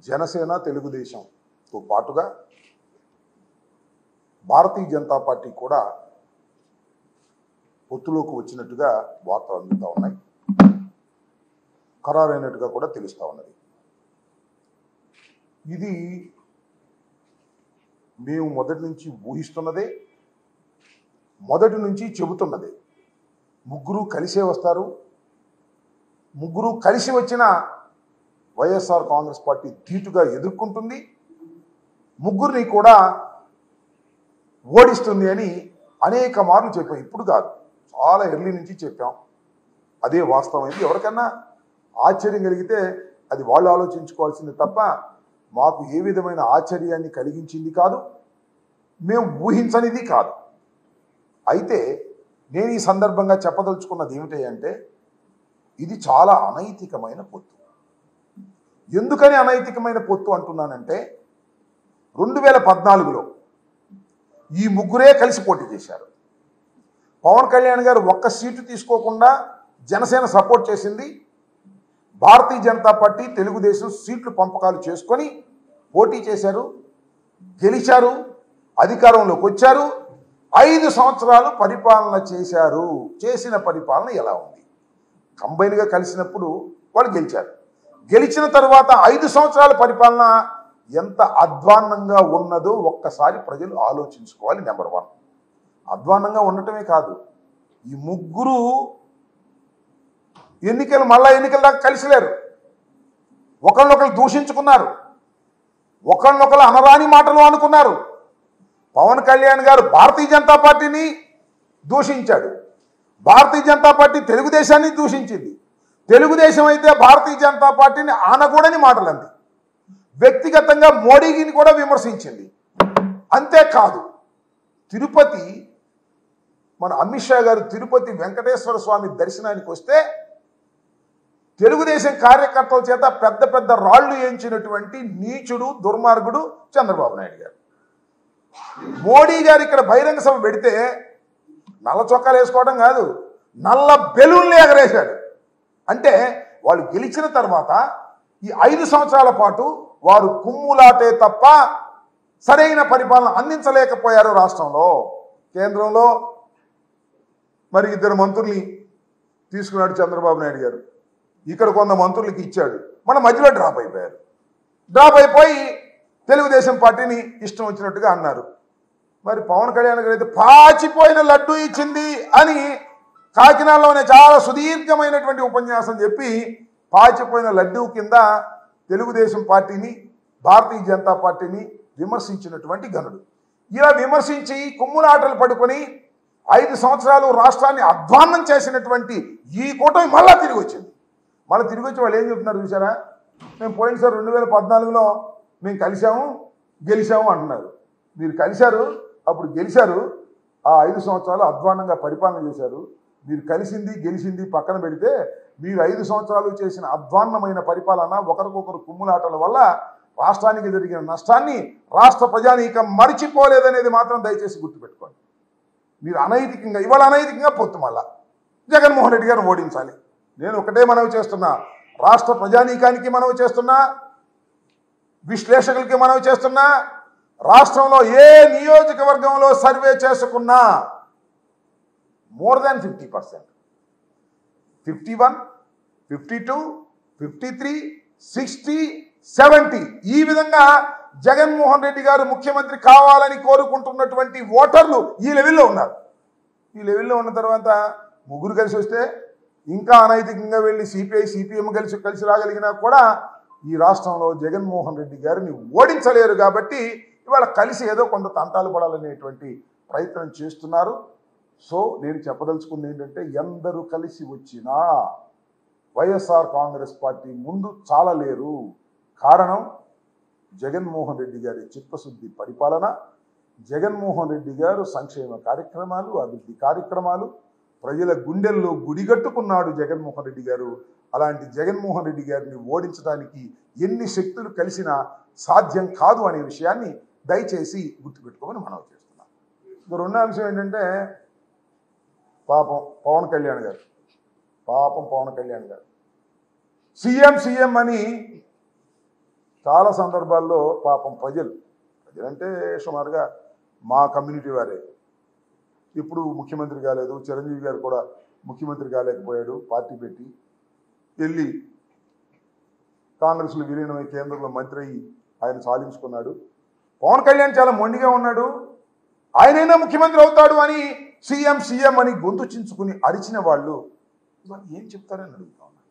జనసేన తెలుగుదేశంతో పాటుగా భారతీయ జనతా పార్టీ కూడా పొత్తులోకి వచ్చినట్టుగా వార్తలు అందుతూ ఉన్నాయి. ఖరారైనట్టుగా కూడా తెలుస్తూ ఉన్నది. ఇది మేము మొదటి నుంచి ఊహిస్తున్నదే, మొదటి నుంచి చెబుతున్నదే. ముగ్గురు కలిసే వస్తారు. ముగ్గురు కలిసి వచ్చిన వైఎస్ఆర్ కాంగ్రెస్ పార్టీ ధీటుగా ఎదుర్కొంటుంది, ముగ్గురిని కూడా ఓడిస్తుంది అని అనేక మార్లు చెప్పాం. ఇప్పుడు కాదు, చాలా ఎర్లీ నుంచి చెప్పాం. అదే వాస్తవమైంది. ఎవరికన్నా ఆశ్చర్యం కలిగితే అది వాళ్ళు ఆలోచించుకోవాల్సింది తప్ప మాకు ఏ విధమైన ఆశ్చర్యాన్ని కలిగించింది కాదు, మేము ఊహించనిది కాదు. అయితే నేను ఈ సందర్భంగా చెప్పదలుచుకున్నది ఏమిటి అంటే, ఇది చాలా అనైతికమైన పొత్తు. ఎందుకని అనైతికమైన పొత్తు అంటున్నానంటే, 2014లో ఈ ముగ్గురే కలిసి పోటీ చేశారు. పవన్ కళ్యాణ్ గారు ఒక్క సీటు తీసుకోకుండా జనసేన సపోర్ట్ చేసింది. భారతీయ జనతా పార్టీ తెలుగుదేశం సీట్లు పంపకాలు చేసుకొని పోటీ చేశారు, గెలిచారు, అధికారంలోకి వచ్చారు. 5 సంవత్సరాలు పరిపాలన చేశారు. చేసిన పరిపాలన ఎలా ఉంది? కంబైన్గా కలిసినప్పుడు వాళ్ళు గెలిచారు. గెలిచిన తర్వాత 5 సంవత్సరాల పరిపాలన ఎంత అధ్వాన్నంగా ఉన్నదో ఒక్కసారి ప్రజలు ఆలోచించుకోవాలి. నెంబర్ 1, అధ్వాన్నంగా ఉండటమే కాదు, ఈ ముగ్గురు మళ్ళా ఎన్నికల దాకా కలిసిలేరు. ఒకళ్ళొకళ్ళు దూషించుకున్నారు, ఒకళ్ళొకళ్ళు అనరాని మాటలు అనుకున్నారు. పవన్ కళ్యాణ్ గారు భారతీయ జనతా పార్టీని దూషించాడు, భారతీయ జనతా పార్టీ తెలుగుదేశాన్ని దూషించింది, తెలుగుదేశం అయితే భారతీయ జనతా పార్టీని ఆనకూడని మాటలు అంది. వ్యక్తిగతంగా మోడీని కూడా విమర్శించింది. అంతేకాదు, తిరుపతి మన అమిత్ షా గారు తిరుపతి వెంకటేశ్వర స్వామి దర్శనానికి వస్తే తెలుగుదేశం కార్యకర్తల చేత పెద్ద పెద్ద రాళ్లు వేయించినటువంటి నీచుడు, దుర్మార్గుడు చంద్రబాబు నాయుడు గారు. మోడీ గారు ఇక్కడ బహిరంగ సభ పెడితే నల్ల చొక్కాలు వేసుకోవడం కాదు, నల్ల బెలూన్లు ఎగరేశాడు. అంటే వాళ్ళు గెలిచిన తర్వాత ఈ 5 సంవత్సరాల పాటు వారు కుమ్ములాటే తప్ప సరైన పరిపాలన అందించలేకపోయారు. రాష్ట్రంలో, కేంద్రంలో మరి 2 మంత్రుల్ని తీసుకున్నాడు చంద్రబాబు నాయుడు గారు. ఇక్కడ కొంత మంత్రులకి ఇచ్చాడు, మన మధ్యలో డ్రాప్ అయిపోయారు. డ్రాప్ అయిపోయి తెలుగుదేశం పార్టీని ఇష్టం వచ్చినట్టుగా అన్నారు. మరి పవన్ కళ్యాణ్ గారు అయితే పాచిపోయిన లడ్డు ఇచ్చింది అని కాకినాడలోనే చాలా సుదీర్ఘమైనటువంటి ఉపన్యాసం చెప్పి పాచిపోయిన లడ్డు కింద తెలుగుదేశం పార్టీని, భారతీయ జనతా పార్టీని విమర్శించినటువంటి ఘనుడు. ఇలా విమర్శించి కుమ్ములాటలు పడుకొని 5 సంవత్సరాలు రాష్ట్రాన్ని అధ్వాన్నం చేసినటువంటి ఈ కూటమి మళ్ళా తిరిగి వచ్చింది. మళ్ళీ తిరిగి వచ్చి వాళ్ళు ఏం చెప్తున్నారు చూసారా? మేము పోయినసారి 2014లో మేము కలిసాము, గెలిచాము అంటున్నారు. మీరు కలిశారు, అప్పుడు గెలిచారు, ఆ 5 సంవత్సరాలు అధ్వాన్నంగా పరిపాలన చేశారు. మీరు కలిసింది గెలిచింది పక్కన పెడితే మీరు 5 సంవత్సరాలు చేసిన అధ్వాన్నమైన పరిపాలన, ఒకరికొకరు కుమ్ములాటల వల్ల రాష్ట్రానికి జరిగిన నష్టాన్ని రాష్ట్ర ప్రజానీకం మరిచిపోలేదనేది మాత్రం దయచేసి గుర్తుపెట్టుకోండి. మీరు అనైతికంగా, ఇవాళ అనైతికంగా పొత్తు మళ్ళా జగన్మోహన్ రెడ్డి గారిని ఓడించాలి. నేను ఒకటే మనవి చేస్తున్నా, రాష్ట్ర ప్రజానీకానికి మనవి చేస్తున్నా, విశ్లేషకులకి మనవి చేస్తున్నా, రాష్ట్రంలో ఏ నియోజకవర్గంలో సర్వే చేసుకున్నా మోర్ దాన్ 50%, 51, 52, 53, 60, 70 ఈ విధంగా జగన్మోహన్ రెడ్డి గారు ముఖ్యమంత్రి కావాలని కోరుకుంటున్నటువంటి ఓటర్లు ఈ లెవెల్లో ఉన్నారు. ఈ లెవెల్లో ఉన్న తర్వాత ముగ్గురు కలిసి వస్తే ఇంకా అనైతికంగా వెళ్ళి సిపిఐ సిపిఎం కలిసి రాగలిగినా కూడా ఈ రాష్ట్రంలో జగన్మోహన్ రెడ్డి గారిని ఓడించలేరు. కాబట్టి ఇవాళ కలిసి ఏదో కొంత తంటాలు పడాలనేటువంటి ప్రయత్నం చేస్తున్నారు. సో నేను చెప్పదలుచుకుంది ఏంటంటే, ఎందరూ కలిసి వచ్చినా వైఎస్ఆర్ కాంగ్రెస్ పార్టీ ముందు చాలలేరు. కారణం జగన్మోహన్ రెడ్డి గారి చిత్తశుద్ధి పరిపాలన, జగన్మోహన్ రెడ్డి గారు సంక్షేమ కార్యక్రమాలు, అభివృద్ధి కార్యక్రమాలు, ప్రజల గుండెల్లో గుడిగట్టుకున్నాడు జగన్మోహన్ రెడ్డి గారు. అలాంటి జగన్మోహన్ రెడ్డి గారిని ఓడించడానికి ఎన్ని శక్తులు కలిసినా సాధ్యం కాదు అనే విషయాన్ని దయచేసి గుర్తుపెట్టుకోమని మనం చేస్తున్నాం. ఇక రెండో అంశం ఏంటంటే, పాపం పవన్ కళ్యాణ్ గారు సీఎం అని చాలా సందర్భాల్లో పాపం ప్రజలంటే సుమారుగా మా కమ్యూనిటీ వారే. ఇప్పుడు ముఖ్యమంత్రి కాలేదు, చిరంజీవి గారు కూడా ముఖ్యమంత్రి కాలేకపోయాడు, పార్టీ పెట్టి వెళ్ళి కాంగ్రెస్లో విలీనమై కేంద్రంలో మంత్రి అయ్యి ఆయన సాధించుకున్నాడు. పవన్ కళ్యాణ్ చాలా మొండిగా ఉన్నాడు, ఆయనైనా ముఖ్యమంత్రి అవుతాడు అని సీఎం అని గొంతు చించుకుని అరిచిన వాళ్ళు ఇవాళ ఏం చెప్తారని అడుగుతా ఉన్నా.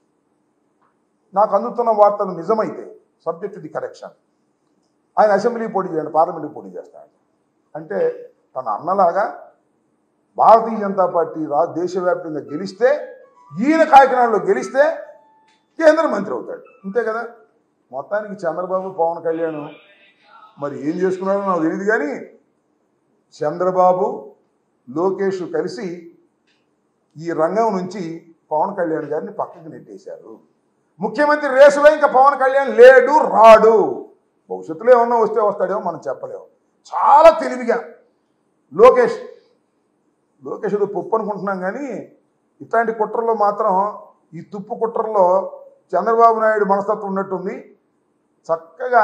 నాకు అందుతున్న వార్తలు నిజమైతే సబ్జెక్ట్ టు ది కరెక్షన్, ఆయన అసెంబ్లీ పోటీ చేయండి, పార్లమెంట్కి పోటీ చేస్తాడు అంటే తన అన్నలాగా భారతీయ జనతా పార్టీ దేశవ్యాప్తంగా గెలిస్తే, ఈయన కాకినాడలో గెలిస్తే కేంద్ర మంత్రి అవుతాడు, అంతే కదా. మొత్తానికి చంద్రబాబు పవన్ కళ్యాణ్ మరి ఏం చేసుకున్నారో నాకు తెలియదు, కానీ చంద్రబాబు లోకేష్ కలిసి ఈ రంగం నుంచి పవన్ కళ్యాణ్ గారిని పక్కకి నెట్టేశారు. ముఖ్యమంత్రి రేసులో ఇంకా పవన్ కళ్యాణ్ లేడు, రాడు. భవిష్యత్తులో ఏమన్నా వస్తే వస్తాడేమో మనం చెప్పలేము. చాలా తెలివిగా లోకేష్ ఏదో పప్పు అనుకుంటున్నాం, కానీ ఇట్లాంటి కుట్రలో మాత్రం ఈ తుప్పు కుట్రలో చంద్రబాబు నాయుడు మనస్తత్వం ఉన్నట్టుంది. చక్కగా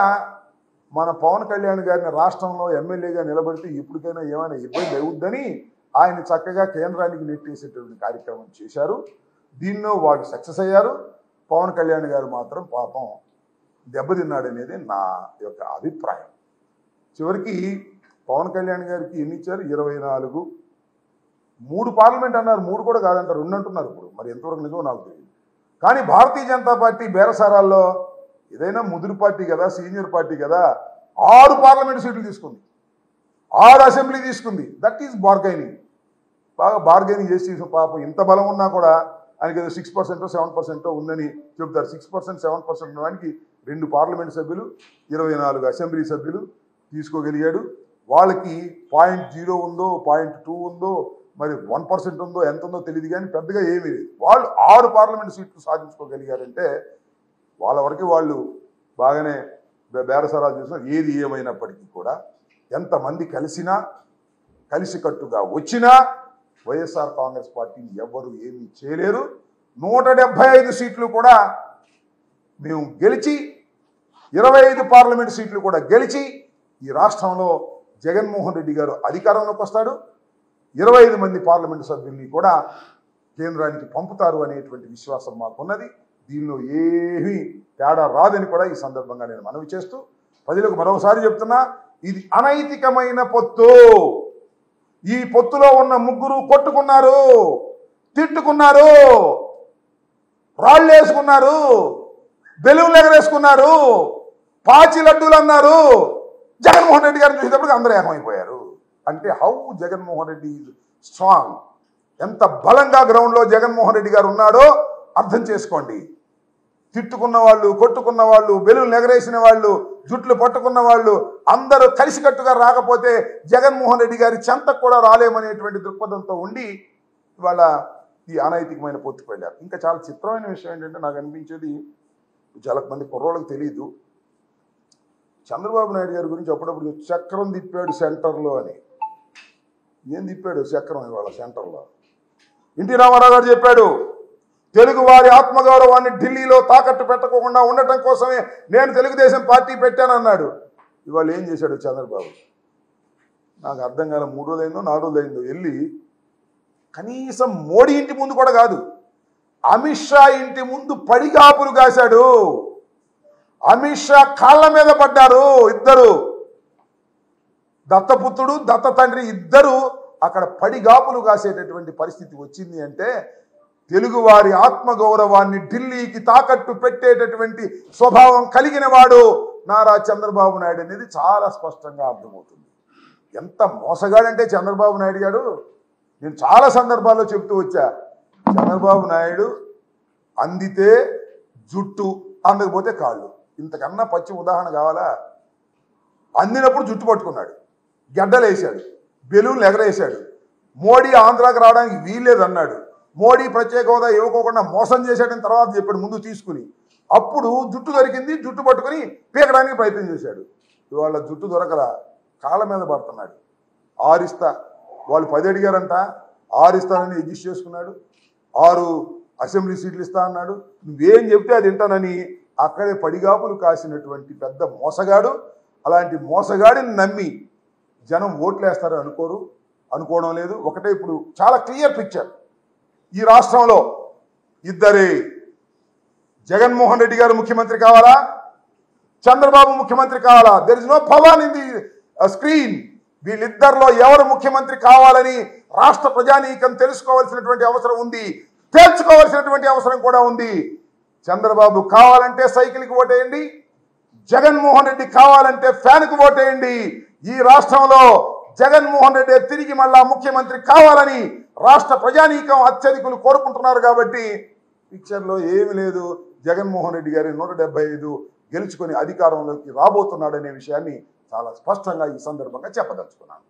మన పవన్ కళ్యాణ్ గారిని రాష్ట్రంలో ఎమ్మెల్యేగా నిలబడితే ఇప్పటికైనా ఏమైనా ఇబ్బంది అవుద్దని ఆయన చక్కగా కేంద్రానికి నెట్టేసేటువంటి కార్యక్రమం చేశారు. దీన్నో వాళ్ళు సక్సెస్ అయ్యారు. పవన్ కళ్యాణ్ గారు మాత్రం పాపం దెబ్బతిన్నాడనేది నా యొక్క అభిప్రాయం. చివరికి పవన్ కళ్యాణ్ గారికి ఎన్ని ఇచ్చారు? 24. 3 పార్లమెంట్ అన్నారు, 3 కూడా కాదంటారు, 2 అంటున్నారు. ఇప్పుడు మరి ఎంతవరకు నిజమో నాకు తెలియదు. కానీ భారతీయ జనతా పార్టీ బేరసారాల్లో ఏదైనా ముదురు పార్టీ కదా, సీనియర్ పార్టీ కదా, 6 పార్లమెంట్ సీట్లు తీసుకుంది, 6 అసెంబ్లీ తీసుకుంది. That is bargaining. బాగా బార్గైనింగ్ చేసి పాపం ఇంత బలం ఉన్నా కూడా ఆయనకి ఏదో 6% 7% ఉందని చెబుతారు. 6% 7% ఉన్నవానికి 2 పార్లమెంట్ సభ్యులు, 24 అసెంబ్లీ సభ్యులు తీసుకోగలిగాడు. వాళ్ళకి 0.0 ఉందో 0.2 ఉందో మరి 1% ఉందో ఎంత ఉందో తెలియదు, కానీ పెద్దగా ఏమీ లేదు. వాళ్ళు 6 పార్లమెంట్ సీట్లు సాధించుకోగలిగారంటే వాళ్ళ వరకు వాళ్ళు బాగానే బేరసారాలు చేస్తున్నారు. ఏది ఏమైనప్పటికీ కూడా ఎంతమంది కలిసినా కలిసికట్టుగా వచ్చినా వైఎస్ఆర్ కాంగ్రెస్ పార్టీని ఎవ్వరూ ఏమీ చేయలేరు. 175 సీట్లు కూడా మేము గెలిచి, 25 పార్లమెంట్ సీట్లు కూడా గెలిచి ఈ రాష్ట్రంలో జగన్మోహన్ రెడ్డి గారు అధికారంలోకి వస్తాడు. 25 మంది పార్లమెంటు సభ్యుల్ని కూడా కేంద్రానికి పంపుతారు అనేటువంటి విశ్వాసం మాకున్నది. దీనిలో ఏమీ తేడా రాదని కూడా ఈ సందర్భంగా నేను మనవి చేస్తూ ప్రజలకు మరోసారి చెప్తున్నా, ఇది అనైతికమైన పొత్తు. ఈ పొత్తులో ఉన్న ముగ్గురు కొట్టుకున్నారు, తిట్టుకున్నారు, రాళ్ళు వేసుకున్నారు, బెలూన్లు ఎగరేసుకున్నారు, పాచి లడ్డూలు అన్నారు. జగన్మోహన్ రెడ్డి గారిని చూసేటప్పటికి అందరూ ఏకమైపోయారు. అంటే how Jaganmohan Reddy is strong, ఎంత బలంగా గ్రౌండ్లో జగన్మోహన్ రెడ్డి గారు ఉన్నాడో అర్థం చేసుకోండి. తిట్టుకున్న వాళ్ళు, కొట్టుకున్న వాళ్ళు, బెలూన్లు ఎగరేసిన వాళ్ళు, జుట్లు పట్టుకున్న వాళ్ళు అందరూ కలిసికట్టుగా రాకపోతే జగన్మోహన్ రెడ్డి గారి చెంతకు కూడా రాలేమనేటువంటి దృక్పథంతో ఉండి ఇవాళ ఈ అనైతికమైన పొత్తుకు వెళ్ళారు. ఇంకా చాలా చిత్రమైన విషయం ఏంటంటే, నాకు అనిపించేది చాలా మంది కుర్రోళ్ళకి తెలియదు, చంద్రబాబు నాయుడు గారి గురించి అప్పుడప్పుడు చక్రం తిప్పాడు సెంటర్లో అని. ఏం తిప్పాడు చక్రం ఇవాళ సెంటర్లో? ఎన్టీ రామారావు గారు చెప్పాడు, తెలుగు వారి ఆత్మగౌరవాన్ని ఢిల్లీలో తాకట్టు పెట్టకుండా ఉండటం కోసమే నేను తెలుగుదేశం పార్టీ పెట్టానన్నాడు. ఇవాళ ఏం చేశాడు చంద్రబాబు? నాకు అర్థం కాల. 3 రోజులైందో 4 రోజులైందో వెళ్ళి కనీసం మోడీ ఇంటి ముందు కూడా కాదు, అమిత్ షా ఇంటి ముందు పడిగాపులు కాశాడు. అమిత్ షా కాళ్ళ మీద పడ్డారు ఇద్దరు, దత్తపుత్రుడు దత్త తండ్రి ఇద్దరు అక్కడ పడిగాపులు కాసేటటువంటి పరిస్థితి వచ్చింది. అంటే తెలుగువారి ఆత్మగౌరవాన్ని ఢిల్లీకి తాకట్టు పెట్టేటటువంటి స్వభావం కలిగిన వాడు నారా చంద్రబాబు నాయుడు అనేది చాలా స్పష్టంగా అర్థమవుతుంది. ఎంత మోసగాడంటే చంద్రబాబు నాయుడు గారు, నేను చాలా సందర్భాల్లో చెప్తూ వచ్చా, చంద్రబాబు నాయుడు అందితే జుట్టు, అందకపోతే కాళ్ళు. ఇంతకన్నా పచ్చి ఉదాహరణ కావాలా? అందినప్పుడు జుట్టు పట్టుకున్నాడు, గడ్డలేసాడు, బెలూన్లు ఎగరేసాడు. మోడీ ఆంధ్రాకి రావడానికి వీల్లేదన్నాడు. మోడీ ప్రత్యేక హోదా ఇవ్వకోకుండా మోసం చేశాడని తర్వాత చెప్పాడు ముందు తీసుకుని. అప్పుడు జుట్టు దొరికింది, జుట్టు పట్టుకుని పీకడానికి ప్రయత్నం చేశాడు. ఇవాళ జుట్టు దొరకల, కాళ్ళ మీద పడుతున్నాడు. 6 ఇస్తా, వాళ్ళు 10 అడిగారంట, 6 ఇస్తానని అడ్జస్ట్ చేసుకున్నాడు. 6 అసెంబ్లీ సీట్లు ఇస్తా అన్నాడు. నువ్వేం చెప్తే అది వింటానని అక్కడే పడిగాపులు కాసినటువంటి పెద్ద మోసగాడు. అలాంటి మోసగాడిని నమ్మి జనం ఓట్లేస్తారు అనుకోవడం లేదు. ఒకటే ఇప్పుడు చాలా క్లియర్ పిక్చర్. ఈ రాష్ట్రంలో ఇద్దరే, జగన్మోహన్ రెడ్డి గారు ముఖ్యమంత్రి కావాలా, చంద్రబాబు ముఖ్యమంత్రి కావాలా? There is no power in the screen. వీళ్ళిద్దరిలో ఎవరు ముఖ్యమంత్రి కావాలని రాష్ట్ర ప్రజానీకం తెలుసుకోవాల్సినటువంటి అవసరం ఉంది, తేల్చుకోవాల్సినటువంటి అవసరం కూడా ఉంది. చంద్రబాబు కావాలంటే సైకిల్కి ఓటేయండి, జగన్మోహన్ రెడ్డి కావాలంటే ఫ్యాన్కి ఓటేయండి. ఈ రాష్ట్రంలో జగన్మోహన్ రెడ్డి తిరిగి మళ్ళా ముఖ్యమంత్రి కావాలని రాష్ట్ర ప్రజానీకం అత్యధికులు కోరుకుంటున్నారు. కాబట్టి పిక్చర్లో ఏమి లేదు. జగన్మోహన్ రెడ్డి గారి 175 గెలుచుకొని అధికారంలోకి రాబోతున్నాడనే విషయాన్ని చాలా స్పష్టంగా ఈ సందర్భంగా చెప్పదలుచుకున్నాను.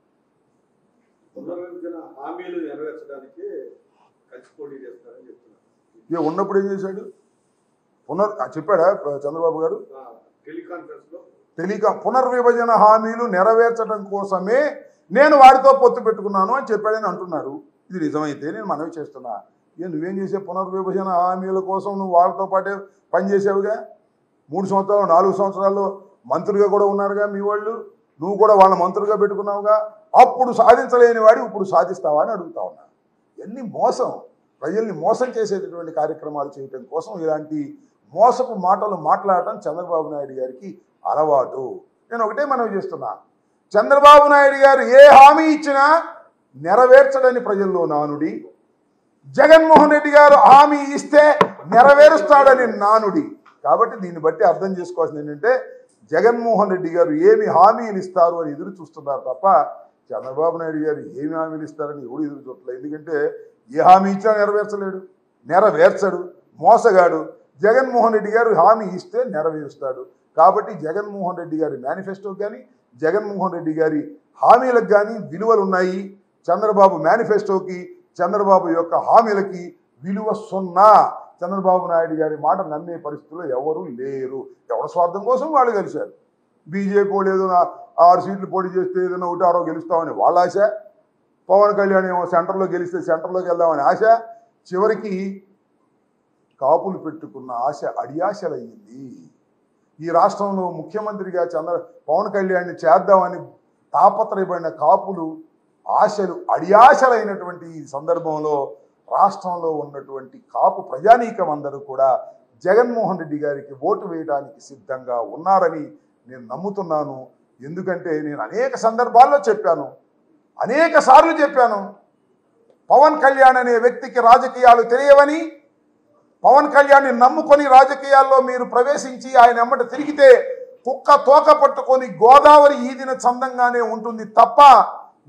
ఉన్నప్పుడు ఏం చేశాడు? చెప్పాడా చంద్రబాబు గారు? పునర్విభజన హామీలు నెరవేర్చడం కోసమే నేను వారితో పొత్తు పెట్టుకున్నాను అని చెప్పాడని అంటున్నారు. ఇది నిజమైతే నేను మనవి చేస్తున్నా, నువ్వేం చేసే పునర్విభజన హామీల కోసం నువ్వు వాళ్ళతో పాటే పనిచేసావుగా. 3 సంవత్సరాలు 4 సంవత్సరాల్లో మంత్రులుగా కూడా ఉన్నారుగా మీ వాళ్ళు. నువ్వు కూడా వాళ్ళ మంత్రులుగా పెట్టుకున్నావుగా. అప్పుడు సాధించలేని వాడి ఇప్పుడు సాధిస్తావా అని అడుగుతా ఉన్నా. ఇవన్నీ మోసం, ప్రజల్ని మోసం చేసేటటువంటి కార్యక్రమాలు చేయడం కోసం ఇలాంటి మోసపు మాటలు మాట్లాడటం చంద్రబాబు నాయుడు గారికి అలవాటు. నేను ఒకటే మనవి చేస్తున్నా, చంద్రబాబు నాయుడు గారు ఏ హామీ ఇచ్చినా నెరవేర్చడని ప్రజల్లో నానుడి, జగన్మోహన్ రెడ్డి గారు హామీ ఇస్తే నెరవేరుస్తాడని నానుడి. కాబట్టి దీన్ని బట్టి అర్థం చేసుకోవాల్సింది ఏంటంటే, జగన్మోహన్ రెడ్డి గారు ఏమి హామీలు ఇస్తారు అని ఎదురు చూస్తున్నారు తప్ప చంద్రబాబు నాయుడు గారు ఏమి హామీలు ఇస్తారని ఎవడు ఎదురు చూడలేదు. ఎందుకంటే ఏ హామీ ఇచ్చినా నెరవేర్చడు, మోసగాడు. జగన్మోహన్ రెడ్డి గారు హామీ ఇస్తే నెరవేరుస్తాడు. కాబట్టి జగన్మోహన్ రెడ్డి గారి మేనిఫెస్టోకి కానీ జగన్మోహన్ రెడ్డి గారి హామీలకు కానీ విలువలు ఉన్నాయి. చంద్రబాబు మేనిఫెస్టోకి చంద్రబాబు యొక్క హామీలకి విలువ 0. చంద్రబాబు నాయుడు గారి మాట నమ్మే పరిస్థితుల్లో ఎవరూ లేరు. ఎవరి స్వార్థం కోసం వాళ్ళు గెలిచారు. బీజేపీ వాళ్ళు ఏదో 6 సీట్లు పోటీ చేస్తే ఏదైనా 1-6 గెలుస్తామని వాళ్ళ ఆశ, పవన్ కళ్యాణ్ ఏమో సెంటర్లో గెలిస్తే సెంటర్లోకి వెళ్దామని ఆశ, చివరికి కాపులు పెట్టుకున్న ఆశ అడియాశలయ్యింది. ఈ రాష్ట్రంలో ముఖ్యమంత్రిగా పవన్ కళ్యాణ్ని చేద్దామని తాపత్రయపడిన కాపులు ఆశలు అడియాశలైనటువంటి ఈ సందర్భంలో రాష్ట్రంలో ఉన్నటువంటి కాపు ప్రజానీకం అందరూ కూడా జగన్మోహన్ రెడ్డి గారికి ఓటు వేయడానికి సిద్ధంగా ఉన్నారని నేను నమ్ముతున్నాను. ఎందుకంటే నేను అనేక సందర్భాల్లో చెప్పాను, అనేక సార్లు చెప్పాను, పవన్ కళ్యాణ్ అనే వ్యక్తికి రాజకీయాలు తెలియవని, పవన్ కళ్యాణ్ని నమ్ముకొని రాజకీయాల్లో మీరు ప్రవేశించి ఆయన ఎమ్మట తిరిగితే కుక్క తోక పట్టుకొని గోదావరి ఈదిన చందంగానే ఉంటుంది తప్ప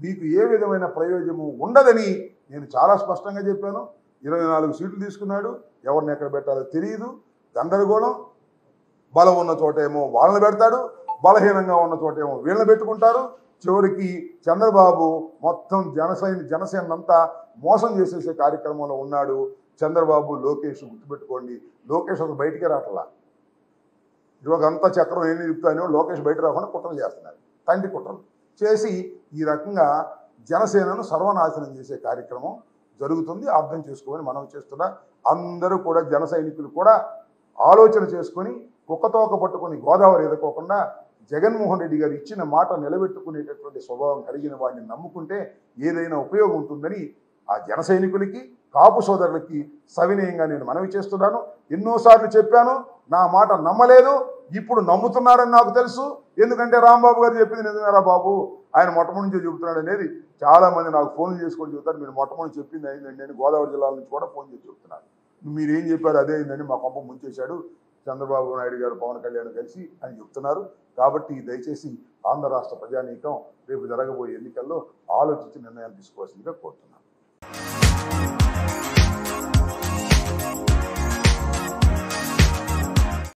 మీకు ఏ విధమైన ప్రయోజనము ఉండదని నేను చాలా స్పష్టంగా చెప్పాను. 24 సీట్లు తీసుకున్నాడు, ఎవరిని ఎక్కడ పెట్టాలో తెలియదు, గందరగోళం. బలం ఉన్న చోటేమో వాళ్ళని పెడతాడు, బలహీనంగా ఉన్న చోటేమో వీళ్ళని పెట్టుకుంటారు. చివరికి చంద్రబాబు మొత్తం జనసేనంతా మోసం చేసేసే కార్యక్రమంలో ఉన్నాడు. చంద్రబాబు, లోకేష్ గుర్తుపెట్టుకోండి, లోకేష్ అసలు బయటికే రావట్లా. ఇవాళ అంతా చక్రం ఏం చెప్తానో లోకేష్ బయట రాకుండా కుట్రలు చేస్తున్నారు, తండ్రి కుట్రలు చేసి ఈ రకంగా జనసేనను సర్వనాశనం చేసే కార్యక్రమం జరుగుతుంది. అర్థం చేసుకోమని మనం చేస్తున్నా. అందరూ కూడా జన సైనికులు కూడా ఆలోచన చేసుకొని కుక్కతోక పట్టుకొని గోదావరి ఎదుకోకుండా జగన్మోహన్ రెడ్డి గారు ఇచ్చిన మాట నిలబెట్టుకునేటటువంటి స్వభావం కలిగిన వాడిని నమ్ముకుంటే ఏదైనా ఉపయోగం ఉంటుందని ఆ జన సైనికులకి, కాపు సోదరులకి సవినయంగా నేను మనవి చేస్తున్నాను. ఎన్నోసార్లు చెప్పాను, నా మాట నమ్మలేదు, ఇప్పుడు నమ్ముతున్నారని నాకు తెలుసు. ఎందుకంటే రాంబాబు గారు చెప్పింది నిజమేరా బాబు, ఆయన మొట్టమొదటి నుంచి చెబుతున్నాడు అనేది చాలామంది నాకు ఫోన్లు చేసుకొని చెబుతారు. మీరు మొట్టమొదటి చెప్పింది అయిందండి అని గోదావరి జిల్లాల నుంచి కూడా ఫోన్ చేసి చెప్తున్నారు. మీరేం చెప్పారు అదే అయిందని మా కొంప ముంచేశాడు చంద్రబాబు నాయుడు గారు పవన్ కళ్యాణ్ కలిసి అని చెప్తున్నారు. కాబట్టి దయచేసి ఆంధ్ర రాష్ట్ర ప్రజానీకం రేపు జరగబోయే ఎన్నికల్లో ఆలోచించి నిర్ణయాలు తీసుకోవాల్సిందిగా కోరుతున్నాను.